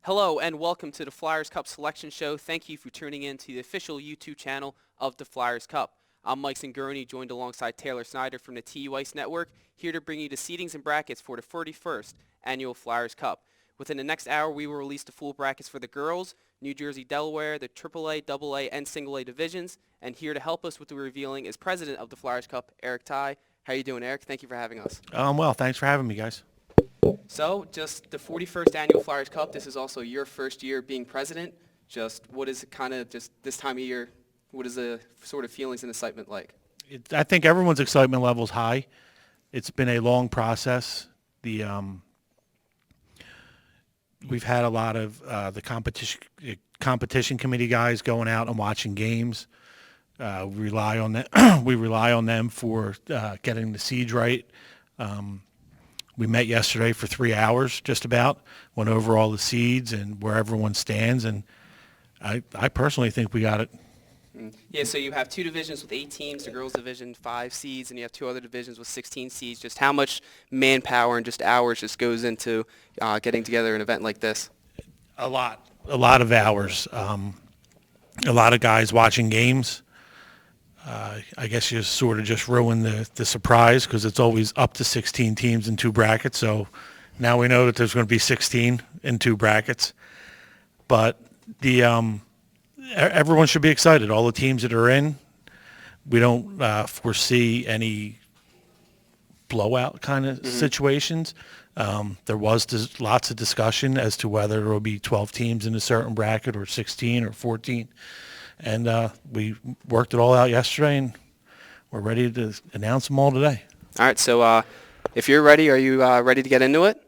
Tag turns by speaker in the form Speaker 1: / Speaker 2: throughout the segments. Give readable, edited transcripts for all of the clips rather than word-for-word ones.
Speaker 1: Hello and welcome to the Flyers Cup Selection Show. Thank you for tuning in to the official YouTube channel of the Flyers Cup. I'm Mike Zingurni, joined alongside Taylor Snyder from the TU Ice Network, here to bring you the seedings and brackets for the 31st Annual Flyers Cup. Within the next hour, we will release the full brackets for the girls, New Jersey, Delaware, the AAA, AA, and Single A divisions. And here to help us with the revealing is President of the Flyers Cup, Eric Ty. How are you doing, Eric? Thank you for having us.
Speaker 2: Well, thanks for having me, guys.
Speaker 1: So, just the 41st Annual Flyers Cup. This is also your first year being president. Just what is it kind of just this time of year, what is the sort of feelings and excitement like?
Speaker 2: I think everyone's excitement level is high. It's been a long process. We've had a lot of the competition committee guys going out and watching games. We rely on them. We rely on them for getting the seeds right. We met yesterday for 3 hours, just about, went over all the seeds and where everyone stands, and I personally think we got it.
Speaker 1: Yeah, so you have two divisions with 8 teams, the girls division 5 seeds, and you have two other divisions with 16 seeds. Just how much manpower and just hours just goes into getting together an event like this?
Speaker 2: A lot of hours. A lot of guys watching games. I guess you sort of just ruin the surprise because it's always up to 16 teams in 2 brackets. So now we know that there's going to be 16 in 2 brackets. But everyone should be excited. All the teams that are in, we don't foresee any blowout kind of situations. There was lots of discussion as to whether there will be 12 teams in a certain bracket or 16 or 14. And we worked it all out yesterday, and we're ready to announce them all today.
Speaker 1: All right, so if you're ready, are you ready to get into it?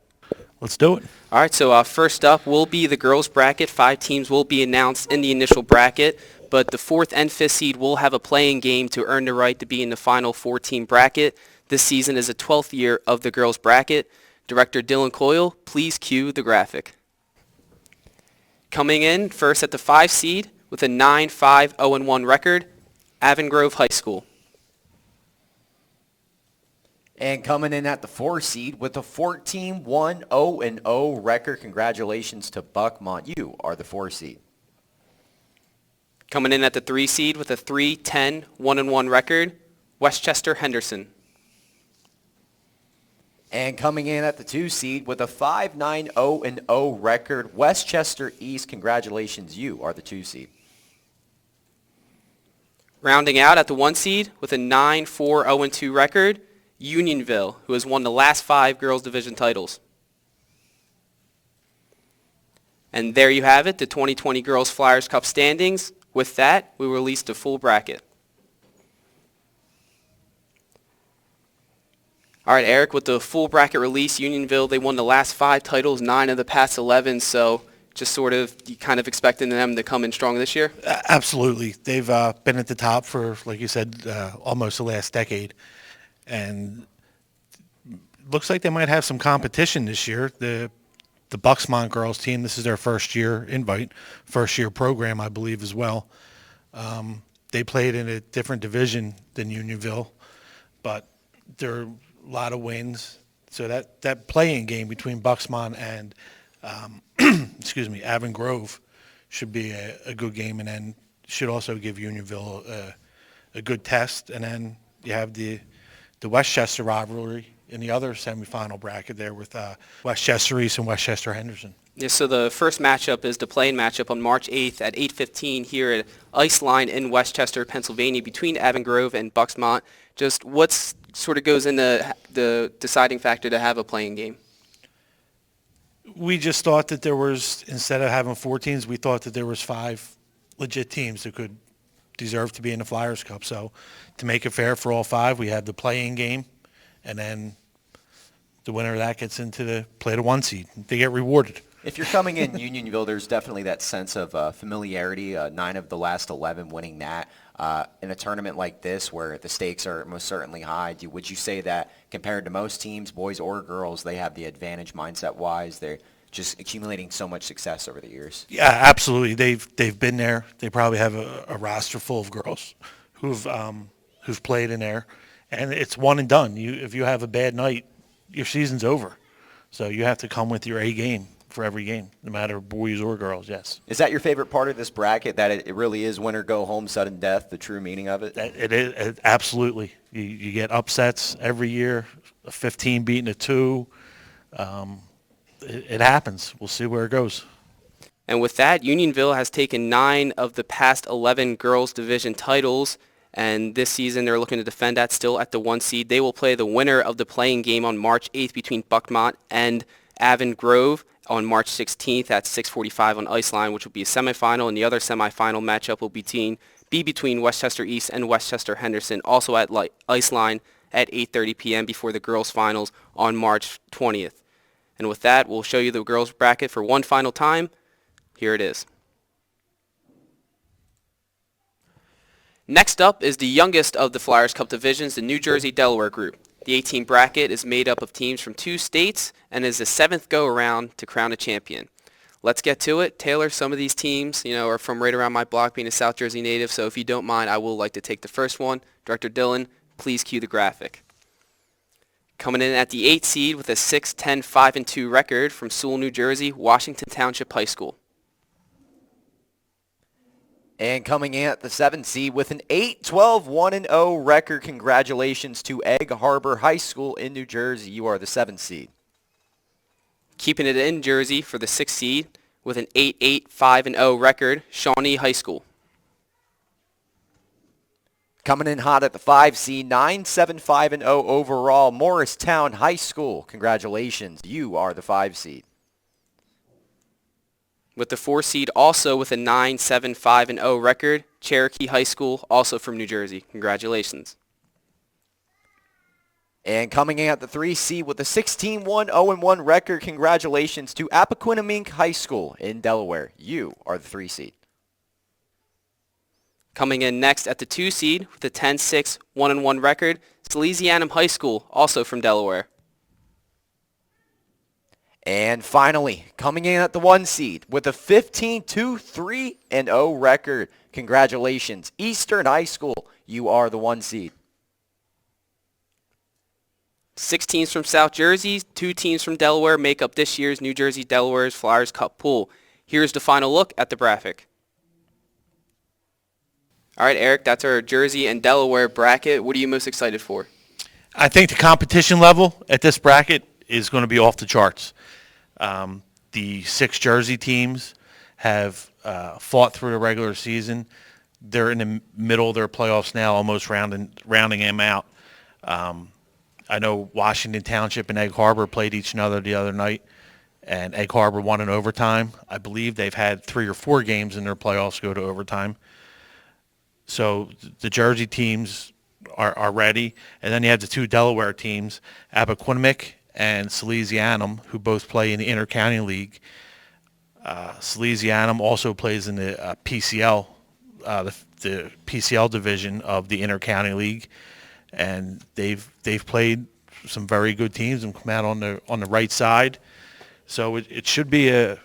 Speaker 2: Let's do it.
Speaker 1: All right, so first up will be the girls' bracket. 5 teams will be announced in the initial bracket, but the 4th and 5th seed will have a playing game to earn the right to be in the final 4-team bracket. This season is the 12th year of the girls' bracket. Director Dylan Coyle, please cue the graphic. Coming in first at the 5 seed with a 9-5-0-1 record, Avon Grove High School.
Speaker 3: And coming in at the 4 seed with a 14-1-0-0 record, congratulations to Buckmont. You are the 4 seed.
Speaker 1: Coming in at the 3 seed with a 3-10-1-1 record, Westchester Henderson.
Speaker 3: And coming in at the 2 seed with a 5-9-0-0 record, Westchester East, congratulations. You are the 2 seed.
Speaker 1: Rounding out at the 1 seed with a 9-4-0-2 record, Unionville, who has won the last 5 girls division titles. And there you have it, the 2020 Girls Flyers Cup standings. With that, we released the full bracket. All right, Eric, with the full bracket release, Unionville, they won the last 5 titles, 9 of the past 11, so just sort of, you kind of expecting them to come in strong this year?
Speaker 2: Absolutely. They've been at the top for, like you said, almost the last decade. And looks like they might have some competition this year. The Bucksmont girls team, this is their first year program, I believe, as well. They played in a different division than Unionville, but there are a lot of wins. So that playing game between Bucksmont and Avon Grove should be a good game, and then should also give Unionville a good test. And then you have the Westchester rivalry in the other semifinal bracket there with Westchester East and Westchester Henderson.
Speaker 1: Yeah, so the first matchup is the play-in matchup on March 8th at 8:15 here at Ice Line in Westchester, Pennsylvania, between Avon Grove and Bucksmont. Just what sort of goes into the deciding factor to have a playing game?
Speaker 2: We just thought that there was, instead of having 4 teams, we thought that there was 5 legit teams that could deserve to be in the Flyers Cup. So to make it fair for all 5, we had the play-in game, and then the winner of that gets into the play to 1 seed. They get rewarded.
Speaker 3: If you're coming in Unionville, there's definitely that sense of familiarity, 9 of the last 11 winning that. In a tournament like this where the stakes are most certainly high, would you say that compared to most teams, boys or girls, they have the advantage mindset-wise? They're just accumulating so much success over the years.
Speaker 2: Yeah, absolutely. They've been there. They probably have a roster full of girls who've played in there, and it's one and done. If you have a bad night, your season's over. So you have to come with your A game for every game, no matter boys or girls. Yes,
Speaker 3: Is that your favorite part of this bracket, that it really is winner go home, sudden death, the true meaning of it?
Speaker 2: absolutely. You get upsets every year, a 15 beating a 2. It happens. We'll see where it goes.
Speaker 1: And with that, Unionville has taken 9 of the past 11 girls division titles, and this season they're looking to defend that still at the 1 seed. They will play the winner of the playing game on March 8th between Buckmont and Avon Grove on March 16th at 6:45 on Iceline, which will be a semifinal, and the other semifinal matchup will be between Westchester East and Westchester Henderson, also at Iceline at 8:30 p.m. before the girls' finals on March 20th. And with that, we'll show you the girls' bracket for one final time. Here it is. Next up is the youngest of the Flyers Cup divisions, the New Jersey-Delaware group. The 18 bracket is made up of teams from 2 states and is the 7th go-around to crown a champion. Let's get to it. Taylor, some of these teams, are from right around my block, being a South Jersey native, so if you don't mind, I will like to take the first one. Director Dillon, please cue the graphic. Coming in at the 8th seed with a 6-10-5-2 record from Sewell, New Jersey, Washington Township High School.
Speaker 3: And coming in at the 7th seed with an 8-12-1-0 record, congratulations to Egg Harbor High School in New Jersey. You are the 7th seed.
Speaker 1: Keeping it in Jersey for the 6th seed with an 8-5-0 record, Shawnee High School.
Speaker 3: Coming in hot at the 5 seed, 9-7-5-0 overall, Morristown High School. Congratulations, you are the 5 seed.
Speaker 1: With the 4 seed also with a 9-7-5-0 record, Cherokee High School, also from New Jersey. Congratulations.
Speaker 3: And coming in at the 3 seed with a 16-1-0-1 record, congratulations to Appoquinimink High School in Delaware. You are the 3 seed.
Speaker 1: Coming in next at the 2 seed with a 10-6-1-1 record, Salesianum High School, also from Delaware.
Speaker 3: And finally, coming in at the 1 seed with a 15-2-3-0 record, congratulations, Eastern High School. You are the 1 seed.
Speaker 1: 6 teams from South Jersey, 2 teams from Delaware make up this year's New Jersey-Delaware's Flyers Cup pool. Here's the final look at the graphic. All right, Eric, that's our Jersey and Delaware bracket. What are you most excited for?
Speaker 2: I think the competition level at this bracket is going to be off the charts. The 6 Jersey teams have fought through the regular season. They're in the middle of their playoffs now, almost rounding them out. I know Washington Township and Egg Harbor played each other the other night, and Egg Harbor won in overtime. I believe they've had 3 or 4 games in their playoffs go to overtime. So the Jersey teams are ready. And then you have the 2 Delaware teams, Appoquinimink and Salesianum, who both play in the Inter-County League. Salesianum also plays in the PCL, the PCL division of the Inter-County League, and they've played some very good teams and come out on the right side. So it should be a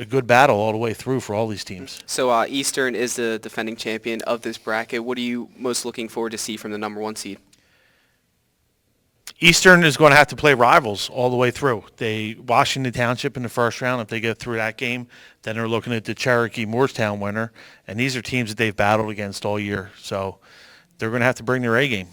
Speaker 2: good battle all the way through for all these teams.
Speaker 1: So Eastern is the defending champion of this bracket. What are you most looking forward to see from the number 1 seed?
Speaker 2: Eastern is going to have to play rivals all the way through. Washington Township in the first round, if they get through that game, then they're looking at the Cherokee Morristown winner, and these are teams that they've battled against all year. So they're going to have to bring their A game.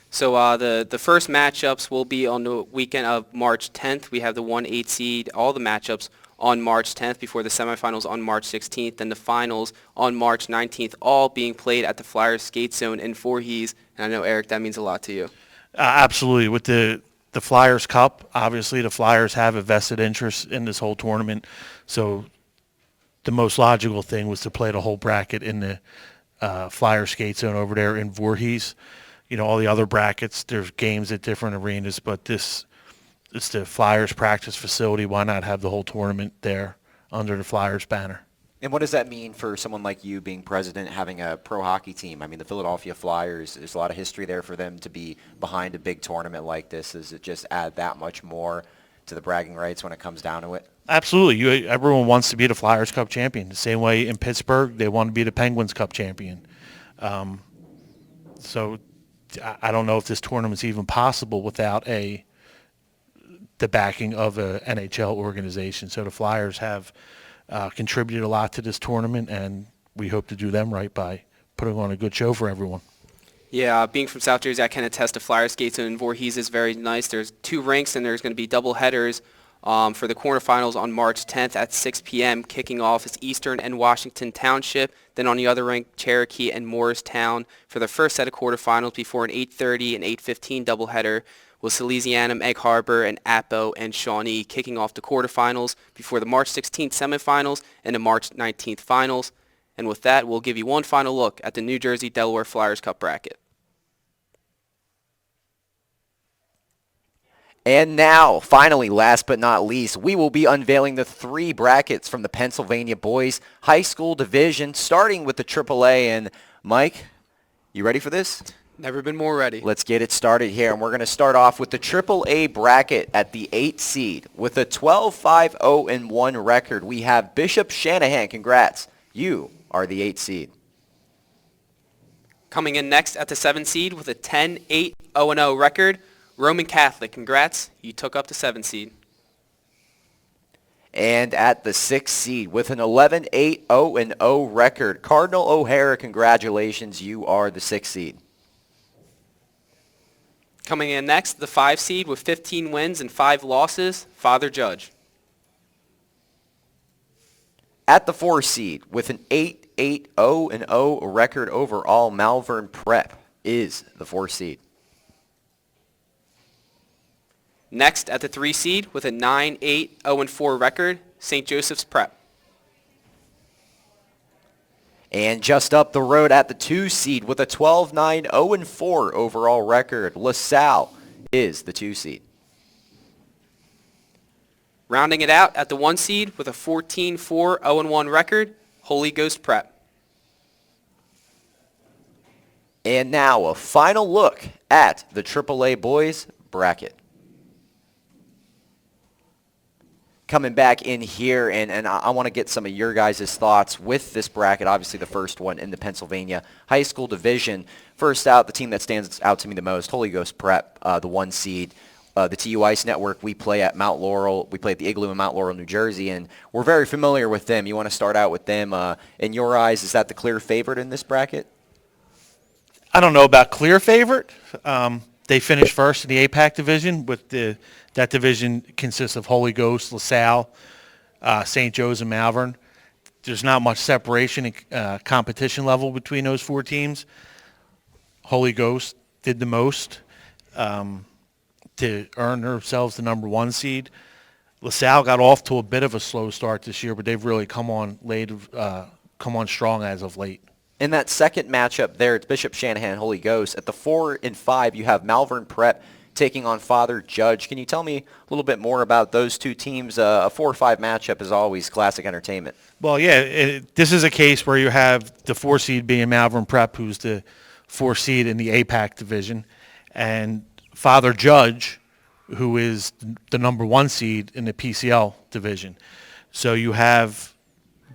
Speaker 1: So the first matchups will be on the weekend of March 10th. We have the 1-8 seed, all the matchups on March 10th before the semifinals on March 16th, and the finals on March 19th, all being played at the Flyers Skate Zone in Voorhees. And I know, Eric, that means a lot to you.
Speaker 2: Absolutely. With the Flyers Cup, obviously the Flyers have a vested interest in this whole tournament. So the most logical thing was to play the whole bracket in the Flyers Skate Zone over there in Voorhees. All the other brackets, there's games at different arenas, but it's the Flyers practice facility. Why not have the whole tournament there under the Flyers banner?
Speaker 3: And what does that mean for someone like you being president, having a pro hockey team? I mean, the Philadelphia Flyers, there's a lot of history there for them to be behind a big tournament like this. Does it just add that much more to the bragging rights when it comes down to it?
Speaker 2: Absolutely. Everyone wants to be the Flyers Cup champion. The same way in Pittsburgh, they want to be the Penguins Cup champion. So I don't know if this tournament's even possible without a the backing of a NHL organization. So the Flyers have contributed a lot to this tournament, and we hope to do them right by putting on a good show for everyone.
Speaker 1: Yeah, being from South Jersey, I can attest to Flyer skates in Voorhees is very nice. There's 2 rinks, and there's going to be double headers for the quarterfinals on March 10th at 6 p.m. Kicking off is Eastern and Washington Township. Then on the other rink, Cherokee and Morristown for the first set of quarterfinals before an 8:30 and 8:15 doubleheader with Salesianum, Egg Harbor, and Apo and Shawnee kicking off the quarterfinals before the March 16th semifinals and the March 19th finals. And with that, we'll give you one final look at the New Jersey Delaware Flyers Cup bracket.
Speaker 3: And now, finally, last but not least, we will be unveiling the 3 brackets from the Pennsylvania Boys High School Division, starting with the AAA. And Mike, you ready for this?
Speaker 1: Never been more ready.
Speaker 3: Let's get it started here, and we're going to start off with the AAA bracket at the 8 seed. With a 12-5-0-1 record, we have Bishop Shanahan. Congrats. You are the 8 seed.
Speaker 1: Coming in next at the 7 seed with a 10-8-0-0 record, Roman Catholic. Congrats, you took up the 7 seed.
Speaker 3: And at the 6 seed with an 11-8-0-0 record, Cardinal O'Hara. Congratulations, you are the 6 seed.
Speaker 1: Coming in next, the 5 seed with 15 wins and 5 losses, Father Judge.
Speaker 3: At the 4 seed with an 8-8-0-0 record overall, Malvern Prep is the 4 seed.
Speaker 1: Next at the 3 seed with a 9-8-0-4 record, St. Joseph's Prep.
Speaker 3: And just up the road at the 2 seed with a 12-9-0-4 overall record, LaSalle is the 2 seed.
Speaker 1: Rounding it out at the 1 seed with a 14-4-0-1 record, Holy Ghost Prep.
Speaker 3: And now a final look at the AAA Boys bracket. Coming back in here, and I want to get some of your guys' thoughts with this bracket, obviously the first one in the Pennsylvania High School Division. First out, the team that stands out to me the most, Holy Ghost Prep, the 1 seed. The TU Ice Network, we play at Mount Laurel. We play at the Igloo in Mount Laurel, New Jersey, and we're very familiar with them. You want to start out with them. In your eyes, is that the clear favorite in this bracket?
Speaker 2: I don't know about clear favorite. They finished first in the APAC division. That division consists of Holy Ghost, LaSalle, St. Joe's, and Malvern. There's not much separation in competition level between those 4 teams. Holy Ghost did the most to earn themselves the number 1 seed. LaSalle got off to a bit of a slow start this year, but they've really come on strong as of late.
Speaker 3: In that second matchup there, it's Bishop Shanahan, Holy Ghost. At the 4 and 5, you have Malvern Prep taking on Father Judge. Can you tell me a little bit more about those 2 teams? A 4-5 matchup is always classic entertainment.
Speaker 2: Well, yeah, this is a case where you have the 4 seed being Malvern Prep, who's the 4 seed in the APAC division, and Father Judge, who is the number 1 seed in the PCL division. So you have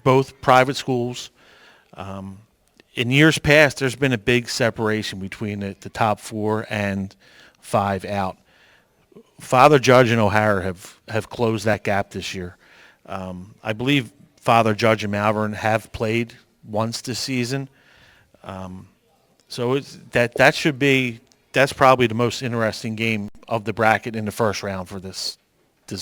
Speaker 2: both private schools. In years past, there's been a big separation between the top 4 and 5 out. Father Judge and O'Hara have closed that gap this year. I believe Father Judge and Malvern have played once this season. So that's probably the most interesting game of the bracket in the first round for this for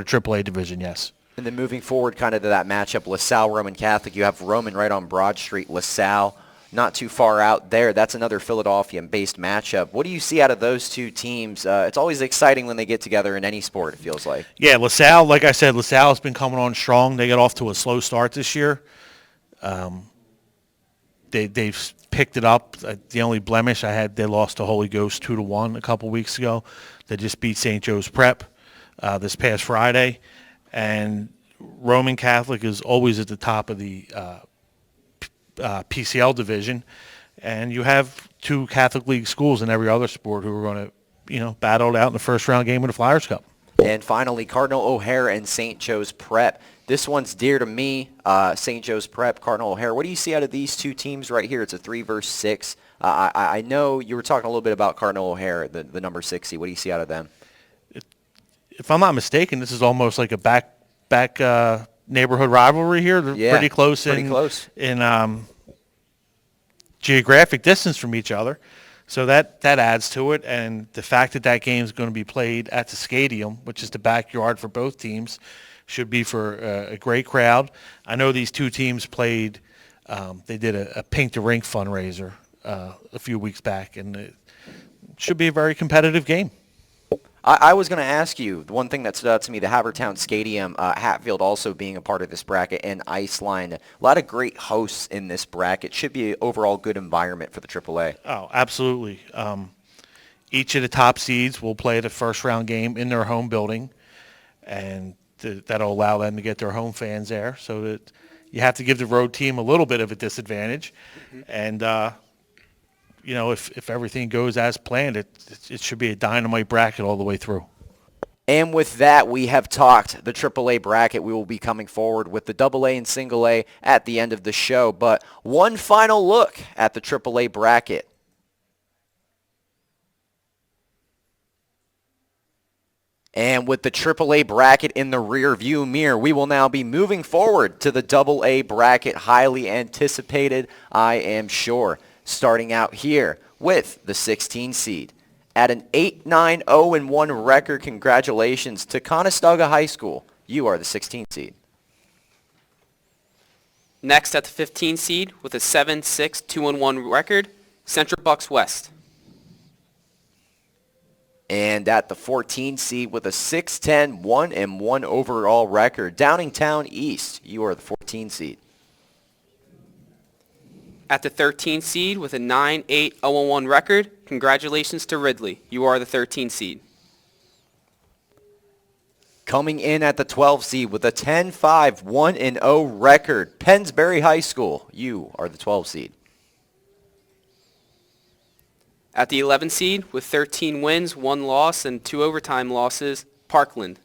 Speaker 2: the AAA division, yes.
Speaker 3: And then moving forward kind of to that matchup, LaSalle, Roman Catholic, you have Roman right on Broad Street, LaSalle not too far out there. That's another Philadelphia-based matchup. What do you see out of those 2 teams? It's always exciting when they get together in any sport, it feels like.
Speaker 2: Yeah, LaSalle, like I said, LaSalle has been coming on strong. They got off to a slow start this year. They've picked it up. The only blemish I had, they lost to Holy Ghost 2-1 a couple weeks ago. They just beat St. Joe's Prep this past Friday. And Roman Catholic is always at the top of the PCL division, and you have 2 Catholic League schools in every other sport who are going to, battle it out in the first round game of the Flyers Cup.
Speaker 3: And finally, Cardinal O'Hara and St. Joe's Prep. This one's dear to me, St. Joe's Prep, Cardinal O'Hara. What do you see out of these 2 teams right here? It's a 3 versus 6. I know you were talking a little bit about Cardinal O'Hara, the number 6 seed. What do you see out of them?
Speaker 2: if I'm not mistaken, this is almost like a back neighborhood rivalry here. They're
Speaker 3: Yeah,
Speaker 2: pretty close in geographic distance from each other. So that adds to it, and the fact that that game is going to be played at the stadium, which is the backyard for both teams, should be for a great crowd. I know these two teams played. They did a Pink the Rink fundraiser a few weeks back, and it should be a very competitive game.
Speaker 3: I was going to ask you, the one thing that stood out to me, the Havertown Stadium, Hatfield also being a part of this bracket, and Iceline. A lot of great hosts in this bracket. Should be an overall good environment for the AAA.
Speaker 2: Oh, absolutely. Each of the top seeds will play the first round game in their home building, and that'll allow them to get their home fans there. So that you have to give the road team a little bit of a disadvantage. And, if everything goes as planned, it should be a dynamite bracket all the way through.
Speaker 3: And with that, we have talked the AAA bracket. We will be coming forward with the AA and Single A at the end of the show. But one final look at the AAA bracket. And with the AAA bracket in the rear view mirror, we will now be moving forward to the AA bracket, highly anticipated, I am sure. Starting out here with the 16 seed. At an 8-9-0-1 record, congratulations to Conestoga High School. You are the 16 seed.
Speaker 1: Next at the 15 seed with a 7-6-2-1 record, Central Bucks West.
Speaker 3: And at the 14 seed with a 6-10-1-1 overall record, Downingtown East. You are the 14 seed.
Speaker 1: At the 13 seed with a 9-8-0-1 record, congratulations to Ridley. You are the 13 seed.
Speaker 3: Coming in at the 12 seed with a 10-5-1-0 record, Pennsbury High School. You are the 12 seed.
Speaker 1: At the 11 seed with 13 wins, 1 loss, and 2 overtime losses, Parkland.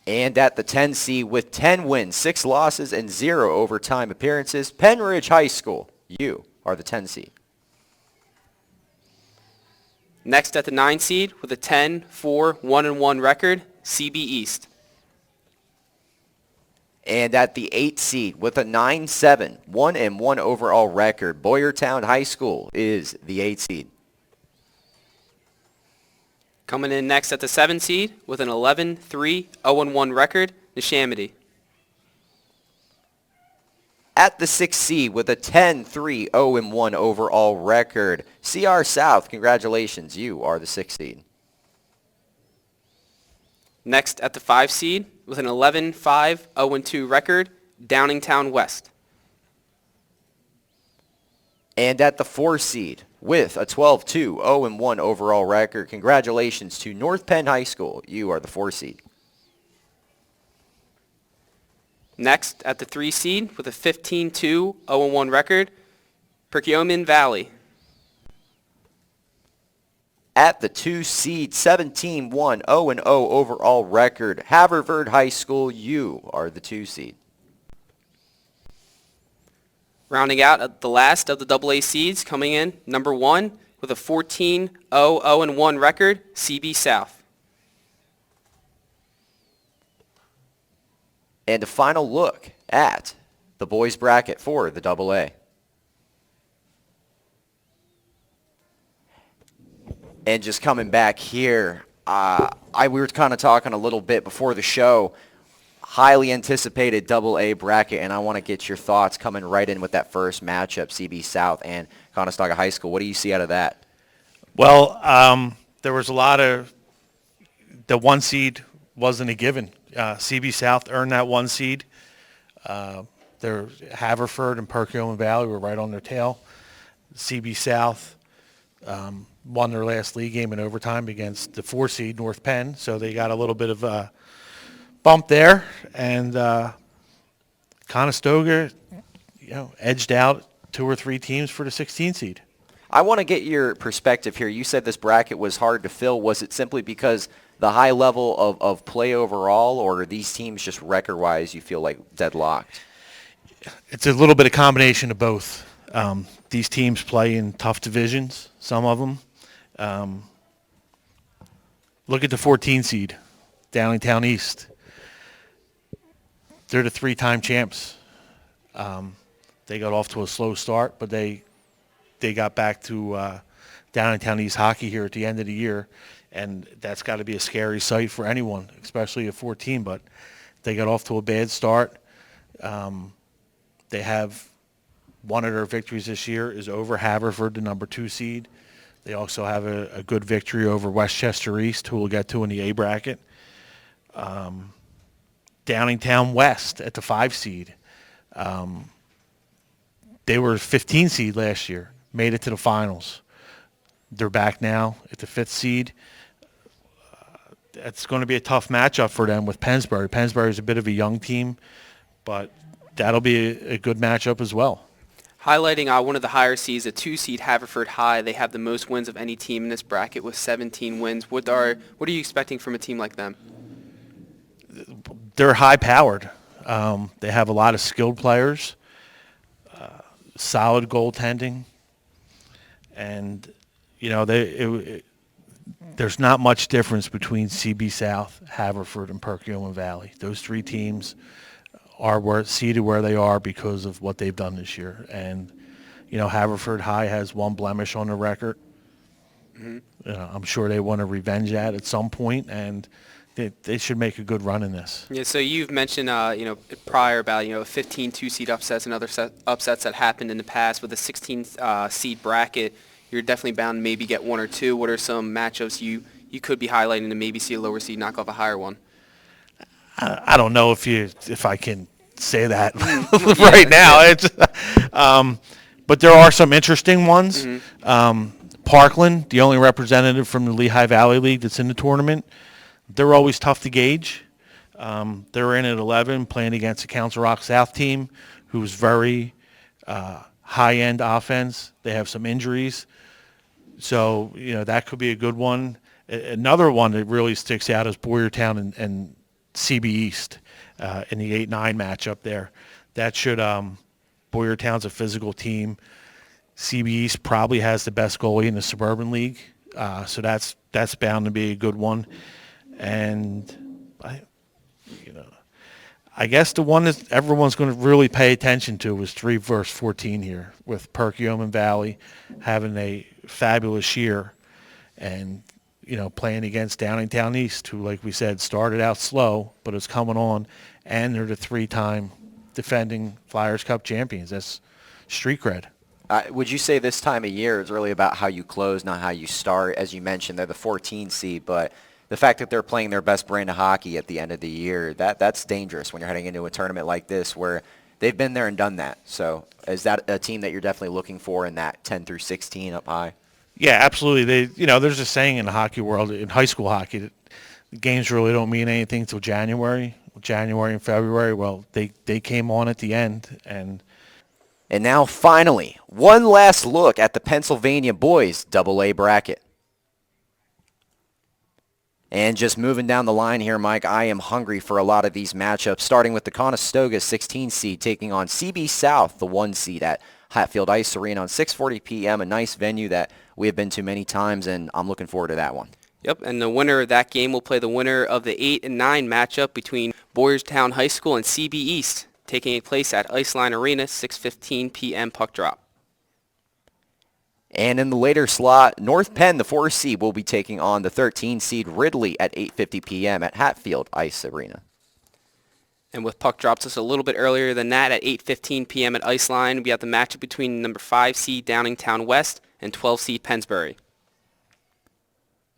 Speaker 3: And at the 10 seed with 10 wins, 6 losses, and 0 overtime appearances, Penridge High School. You are the 10 seed.
Speaker 1: Next at the 9 seed with a 10-4-1-1 record, CB East.
Speaker 3: And at the 8 seed with a 9-7-1-1 overall record, Boyertown High School is the 8 seed.
Speaker 1: Coming in next at the 7 seed with an 11-3-0-1 record, Neshaminy.
Speaker 3: At the 6 seed with a 10-3-0-1 overall record, CR South. Congratulations, you are the 6 seed.
Speaker 1: Next at the 5 seed with an 11-5-0-2 record, Downingtown West.
Speaker 3: And at the 4 seed with a 12-2-0-1 overall record, congratulations to North Penn High School. You are the 4 seed.
Speaker 1: Next at the 3 seed with a 15-2-0-1 record, Perkiomen Valley.
Speaker 3: At the 2 seed, 17-1-0-0 overall record, Haverford High School. You are the 2 seed.
Speaker 1: Rounding out at the last of the AA seeds, coming in number 1 with a 14-0-0-1 record, CB South.
Speaker 3: And a final look at the boys bracket for the AA. And just coming back here, we were kind of talking a little bit before the show. Highly anticipated AA bracket, and I want to get your thoughts coming right in with that first matchup, CB South and Conestoga High School. What do you see out of that?
Speaker 2: Well, there was a lot of the 1 seed wasn't a given. CB South earned that 1 seed. Haverford and Perkiomen Valley were right on their tail. CB South won their last league game in overtime against the 4 seed North Penn, so they got a little bit of a bump there. And Conestoga, edged out 2 or 3 teams for the 16 seed.
Speaker 3: I want to get your perspective here. You said this bracket was hard to fill. Was it simply because the high level of play overall, or are these teams just record-wise you feel like deadlocked?
Speaker 2: It's a little bit of combination of both. These teams play in tough divisions, some of them. Look at the 14 seed, Downingtown East. They're the 3-time champs. They got off to a slow start, but they got back to Downingtown East hockey here at the end of the year, and that's got to be a scary sight for anyone, especially at 14. But they got off to a bad start. They have one of their victories this year is over Haverford, the number 2 seed. They also have a good victory over Westchester East, who we'll get to in the A bracket. Downingtown West at the 5 seed. They were 15 seed last year, made it to the finals. They're back now at the 5th seed. It's going to be a tough matchup for them with Pennsbury. Pennsbury is a bit of a young team, but that'll be a good matchup as well.
Speaker 1: Highlighting one of the higher seeds, a 2 seed Haverford High. They have the most wins of any team in this bracket with 17 wins. What are you expecting from a team like them?
Speaker 2: They're high-powered. They have a lot of skilled players, solid goaltending, and there's not much difference between CB South, Haverford, and Perkiomen Valley. Those 3 teams are seated where they are because of what they've done this year. And, Haverford High has 1 blemish on the record. Mm-hmm. I'm sure they want to revenge that at some point, and they should make a good run in this.
Speaker 1: Yeah, so you've mentioned, prior about, 15 2-seed upsets and other upsets that happened in the past with a 16 seed bracket. You're definitely bound to maybe get 1 or 2. What are some matchups you could be highlighting to maybe see a lower seed knock off a higher one?
Speaker 2: I don't know if I can say that right now. But there are some interesting ones. Mm-hmm. Parkland, the only representative from the Lehigh Valley League that's in the tournament, they're always tough to gauge. They're in at 11 playing against a Council Rock South team who's very high-end offense. They have some injuries. So, that could be a good one. Another one that really sticks out is Boyertown and CB East in the 8-9 matchup there. That should Boyertown's a physical team. CB East probably has the best goalie in the Suburban League, so that's bound to be a good one. And I guess the one that everyone's going to really pay attention to is 3 versus 14 here, with Perkiomen Valley having a fabulous year and playing against Downingtown East, who, like we said, started out slow, but is coming on, and they're the 3-time defending Flyers Cup champions. That's street cred.
Speaker 3: Would you say this time of year is really about how you close, not how you start? As you mentioned, they're the 14 seed, but the fact that they're playing their best brand of hockey at the end of the year, that's dangerous when you're heading into a tournament like this where they've been there and done that. So is that a team that you're definitely looking for in that 10 through 16 up high?
Speaker 2: Yeah, absolutely. There's a saying in the hockey world, in high school hockey, that the games really don't mean anything until January and February. Well, they came on at the end. And
Speaker 3: now, finally, one last look at the Pennsylvania boys AA bracket. And just moving down the line here, Mike, I am hungry for a lot of these matchups, starting with the Conestoga 16 seed taking on CB South, the 1 seed at Hatfield Ice Arena on 6:40 p.m., a nice venue that we have been to many times, and I'm looking forward to that one.
Speaker 1: Yep, and the winner of that game will play the winner of the 8 and 9 matchup between Boyertown High School and CB East, taking place at Iceline Arena, 6:15 p.m. puck drop.
Speaker 3: And in the later slot, North Penn, the 4 seed, will be taking on the 13 seed Ridley at 8:50 p.m. at Hatfield Ice Arena.
Speaker 1: And with puck drops just a little bit earlier than that, at 8:15 p.m. at Iceline, we have the matchup between number 5 seed Downingtown West and 12 seed Pennsbury.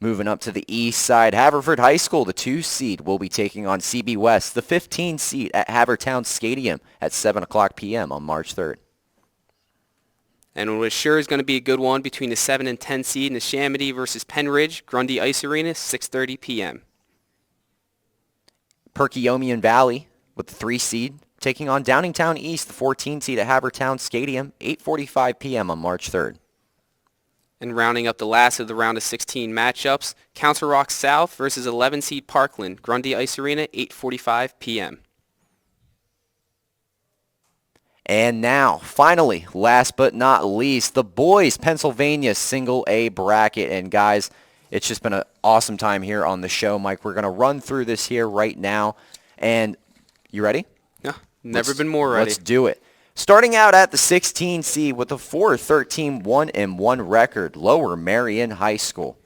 Speaker 3: Moving up to the east side, Haverford High School, the 2 seed, will be taking on CB West, the 15 seed at Havertown Stadium at 7 o'clock p.m. on March 3rd.
Speaker 1: And what sure is going to be a good one between the 7 and 10 seed Neshaminy versus Penridge, Grundy Ice Arena, 6:30 p.m.
Speaker 3: Perkiomen Valley with the 3 seed taking on Downingtown East, the 14 seed at Havertown Stadium, 8:45 p.m. on March 3rd.
Speaker 1: And rounding up the last of the round of 16 matchups, Council Rock South versus 11 seed Parkland, Grundy Ice Arena, 8:45 p.m.
Speaker 3: And now, finally, last but not least, the boys Pennsylvania single A bracket. And guys, It's just been an awesome time here on the show, Mike. We're going to run through this here right now. And you ready?
Speaker 1: Yeah, never been more ready.
Speaker 3: Let's do it. Starting out at the 16 seed with a 4-13 1-1 record, Lower Marion High School.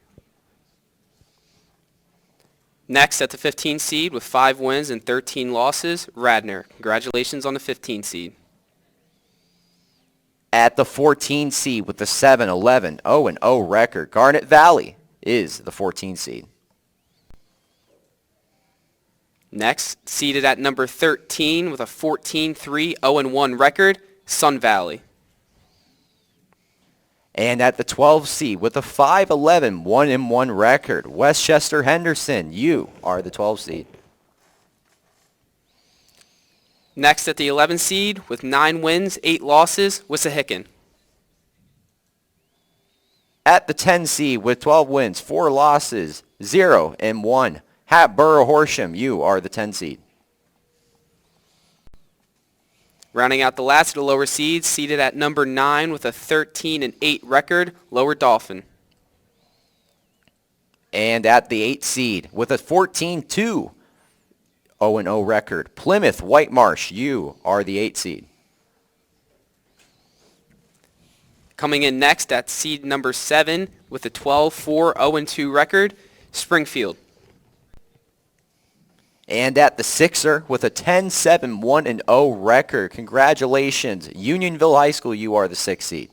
Speaker 1: Next at the 15 seed with 5 wins and 13 losses, Radnor. Congratulations on the 15 seed.
Speaker 3: At the 14 seed with the 7-11 0-0 record, Garnet Valley is the 14 seed.
Speaker 1: Next, seeded at number 13 with a 14-3 0-1 record, Sun Valley.
Speaker 3: And at the 12 seed with a 5-11 1-1 record, Westchester Henderson, you are the 12 seed.
Speaker 1: Next at the 11 seed with 9 wins, 8 losses, Wissahickon.
Speaker 3: At the 10 seed with 12 wins, 4 losses, 0-1, Hatboro Horsham, you are the 10 seed.
Speaker 1: Rounding out the last of the lower seeds, seeded at number 9 with a 13-8 record, Lower Dauphin.
Speaker 3: And at the 8 seed with a 14-2 0-0 record, Plymouth White Marsh, you are the 8 seed.
Speaker 1: Coming in next at seed number 7 with a 12-4 0-2 record, Springfield.
Speaker 3: And at the 6er with a 10-7 1-0 record, congratulations, Unionville High School, you are the 6th seed.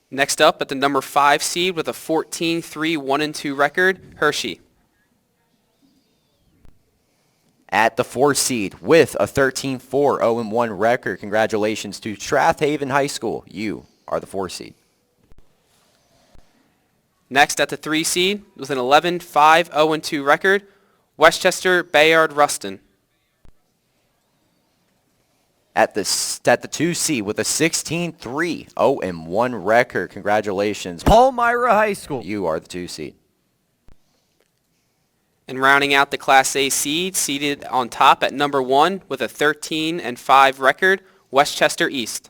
Speaker 1: Next up at the number 5 seed with a 14-3 1-2 record, Hershey.
Speaker 3: At the 4 seed with a 13-4 0-1 record, congratulations to Strathaven High School, you are the 4 seed.
Speaker 1: Next at the 3 seed with an 11-5 0-2 record, Westchester Bayard Ruston.
Speaker 3: At the 2 seed with a 16-3 0-1 record, congratulations,
Speaker 4: Palmyra High School.
Speaker 3: you are the 2 seed.
Speaker 1: And rounding out the Class A seed, seated on top at number 1 with a 13-5 record, Westchester East.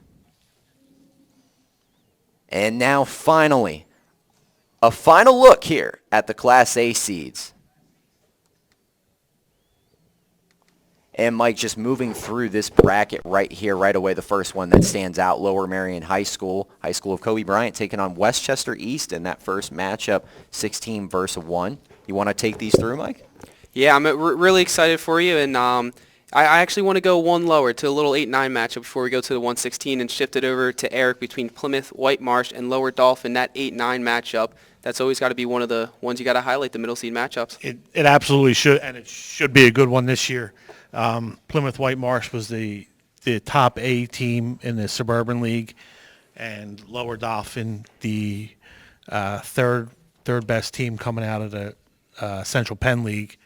Speaker 3: And now finally, a final look here at the Class A seeds. And Mike, just moving through this bracket right here, right away, the first one that stands out, Lower Marion High School of Kobe Bryant taking on Westchester East in that first matchup, 16 versus 1. You want to take these through, Mike?
Speaker 1: Yeah, I'm really excited for you, and I actually want to go one lower to a little 8-9 matchup before we go to the 116 and shift it over to Eric between Plymouth, White Marsh, and Lower Dauphin, that 8-9 matchup. That's always got to be one of the ones you got to highlight, the middle seed matchups.
Speaker 2: It absolutely should, and it should be a good one this year. Plymouth White Marsh was the top A team in the Suburban League, and Lower Dauphin the third best team coming out of the Central Penn League.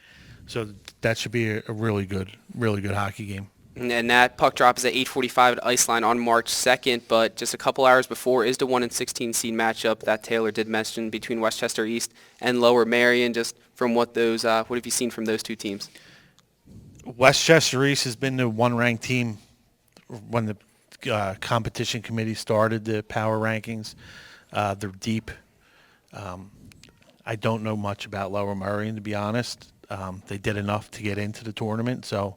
Speaker 2: So that should be a really good hockey game.
Speaker 1: And that puck drop is at 8:45 at Iceline on March 2nd, but just a couple hours before is the 1-16 seed matchup that Taylor did mention between Westchester East and Lower Marion. Just from what have you seen from those two teams?
Speaker 2: Westchester East has been the one-ranked team when the competition committee started the power rankings. They're deep. I don't know much about Lower Marion, to be honest. They did enough to get into the tournament, so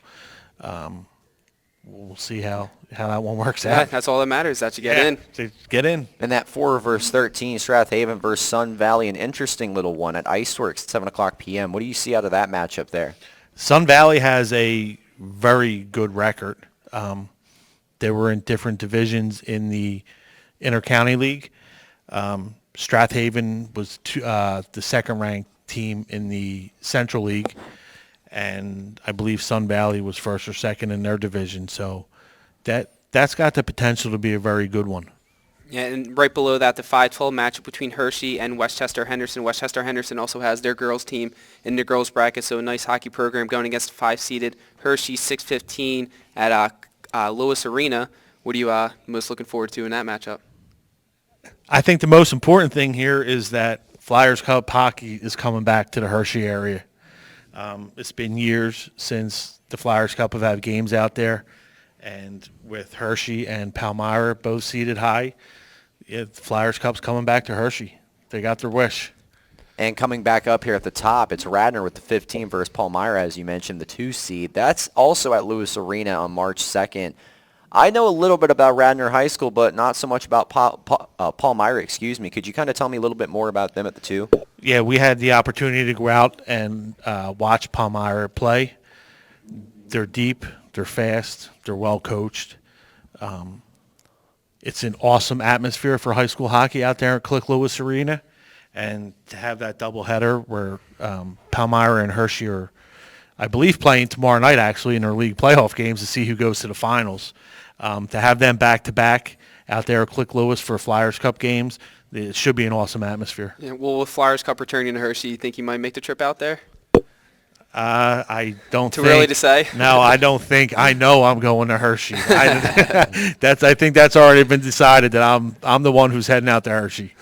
Speaker 2: we'll see how that one works
Speaker 1: Yeah,
Speaker 2: out.
Speaker 1: that's all that matters, that you get in.
Speaker 2: To get in.
Speaker 3: And that 4 versus 13, Strathaven versus Sun Valley, an interesting little one at Iceworks at 7 o'clock p.m. What do you see out of that matchup there?
Speaker 2: Sun Valley has a very good record. They were in different divisions in the Inter-County League. Strathaven was the second-ranked team in the Central League, and I believe Sun Valley was first or second in their division. So that's got the potential to be a very good one.
Speaker 1: Yeah, and right below that, the 5-12 matchup between Hershey and Westchester Henderson. Westchester Henderson also has their girls team in their girls bracket, so a nice hockey program going against 5-seeded Hershey 6:15 at Lewis Arena. What are you most looking forward to in that matchup?
Speaker 2: I think the most important thing here is that Flyers Cup hockey is coming back to the Hershey area. It's been years since the Flyers Cup have had games out there, and with Hershey and Palmyra both seated high, Yeah, the Flyers Cup's coming back to Hershey. They got their wish.
Speaker 3: And coming back up here at the top, it's Radnor with the 15 versus Palmyra, as you mentioned, the 2 seed. That's also at Lewis Arena on March 2nd. I know a little bit about Radnor High School, but not so much about Palmyra, excuse me. Could you kind of tell me a little bit more about them at the 2?
Speaker 2: Yeah, we had the opportunity to go out and watch Palmyra play. They're deep, they're fast, they're well coached. It's an awesome atmosphere for high school hockey out there at Click Lewis Arena. And to have that doubleheader where Palmyra and Hershey are, I believe, playing tomorrow night actually in their league playoff games to see who goes to the finals. To have them back-to-back out there at Click Lewis for Flyers Cup games, it should be an awesome atmosphere.
Speaker 1: Yeah, well, with Flyers Cup returning to Hershey, you think you might make the trip out there?
Speaker 2: I don't
Speaker 1: Too
Speaker 2: think.
Speaker 1: early to say?
Speaker 2: No, I don't think. I know I'm going to Hershey. I think that's already been decided that I'm the one who's heading out to Hershey.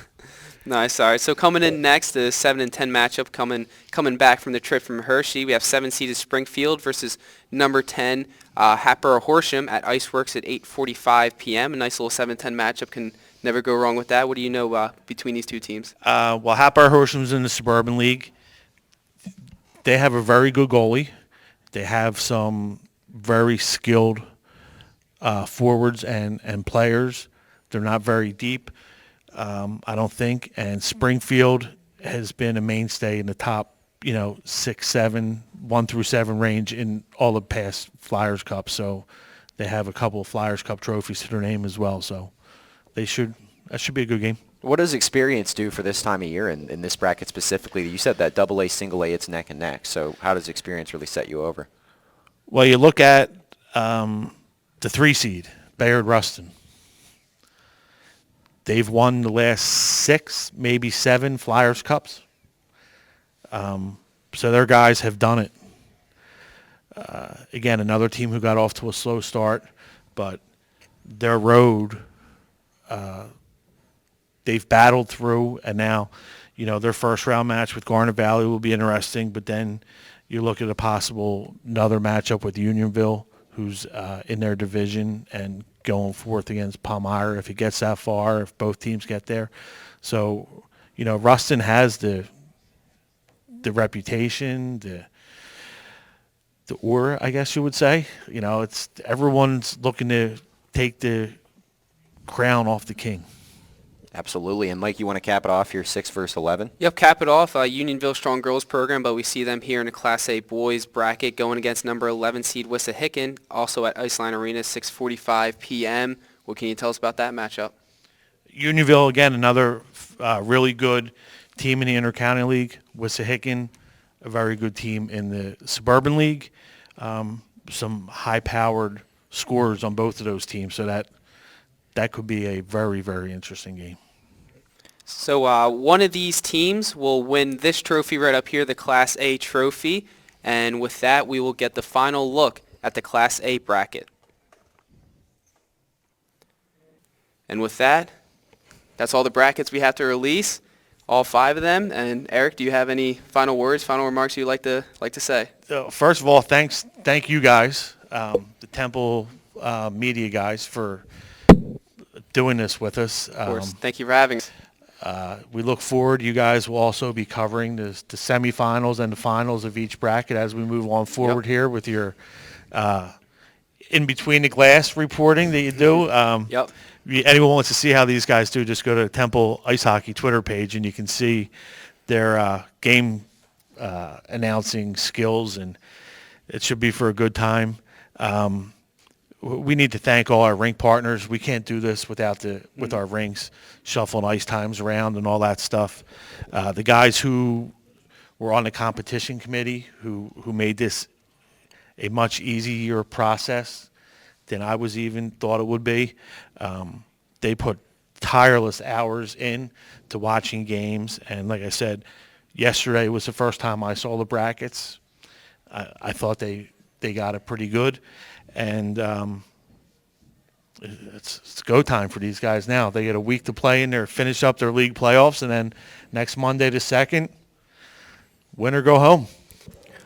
Speaker 1: Nice. All right. So coming in next, the 7 and 10 matchup coming back from the trip from Hershey. We have 7-seeded Springfield versus number 10 Hatboro Horsham at Iceworks at 8:45 p.m. A nice little 7-10 matchup. Can never go wrong with that. What do you know between these two teams?
Speaker 2: Well, Hatboro Horsham's in the Suburban League. They have a very good goalie. They have some very skilled forwards and players. They're not very deep, I don't think. And Springfield has been a mainstay in the top, 6, 7, 1 through 7 range in all the past Flyers Cup. So they have a couple of Flyers Cup trophies to their name as well. So that should be a good game.
Speaker 3: What does experience do for this time of year in this bracket specifically? You said that AA, single A, it's neck and neck. So how does experience really set you over?
Speaker 2: Well, you look at the 3 seed, Bayard Ruston. They've won the last 6, maybe 7 Flyers Cups. So their guys have done it. Again, another team who got off to a slow start, but their road, they've battled through, and now, their first round match with Garnet Valley will be interesting, but then you look at another matchup with Unionville, who's in their division, and going forth against Palmyra if it gets that far, if both teams get there. So, Ruston has the reputation, the aura, I guess you would say. It's everyone's looking to take the crown off the king.
Speaker 3: Absolutely. And Mike, you want to cap it off here, 6 versus 11?
Speaker 1: Yep, cap it off. Unionville Strong Girls program, but we see them here in the Class A boys bracket going against number 11 seed Wissahickon, also at Iceline Arena, 6:45 p.m. What can you tell us about that matchup?
Speaker 2: Unionville, again, another really good team in the Intercounty League. Wissahickon, a very good team in the Suburban League. Some high-powered scorers on both of those teams, so that could be a very, very interesting game.
Speaker 1: So one of these teams will win this trophy right up here, the Class A trophy. And with that, we will get the final look at the Class A bracket. And with that, that's all the brackets we have to release, all 5 of them. And Eric, do you have any final words, final remarks you'd like to say?
Speaker 2: So first of all, thank you guys, the Temple media guys, for doing this with us.
Speaker 1: Of course. Thank you for having us.
Speaker 2: We look forward. You guys will also be covering the semifinals and the finals of each bracket as we move on forward here with your in between the glass reporting that you do.
Speaker 1: Yep.
Speaker 2: Anyone wants to see how these guys do, just go to Temple Ice Hockey Twitter page and you can see their game announcing skills, and it should be for a good time. We need to thank all our rink partners. We can't do this with our rinks, shuffling ice times around and all that stuff. The guys who were on the competition committee who made this a much easier process than I was even thought it would be. They put tireless hours in to watching games, and like I said, yesterday was the first time I saw the brackets. I thought they got it pretty good. And it's go time for these guys now. They get a week to play in there, finish up their league playoffs, and then next Monday the 2nd, win or go home.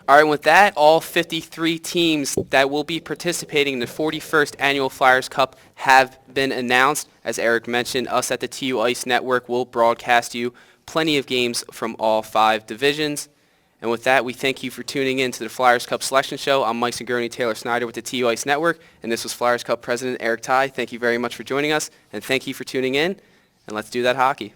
Speaker 1: All right, with that, all 53 teams that will be participating in the 41st Annual Flyers Cup have been announced. As Eric mentioned, us at the TU Ice Network will broadcast you plenty of games from all 5 divisions. And with that, we thank you for tuning in to the Flyers Cup Selection Show. I'm Mike Sigourney, Taylor Snyder with the TU Ice Network, and this was Flyers Cup President Eric Ty. Thank you very much for joining us, and thank you for tuning in, and let's do that hockey.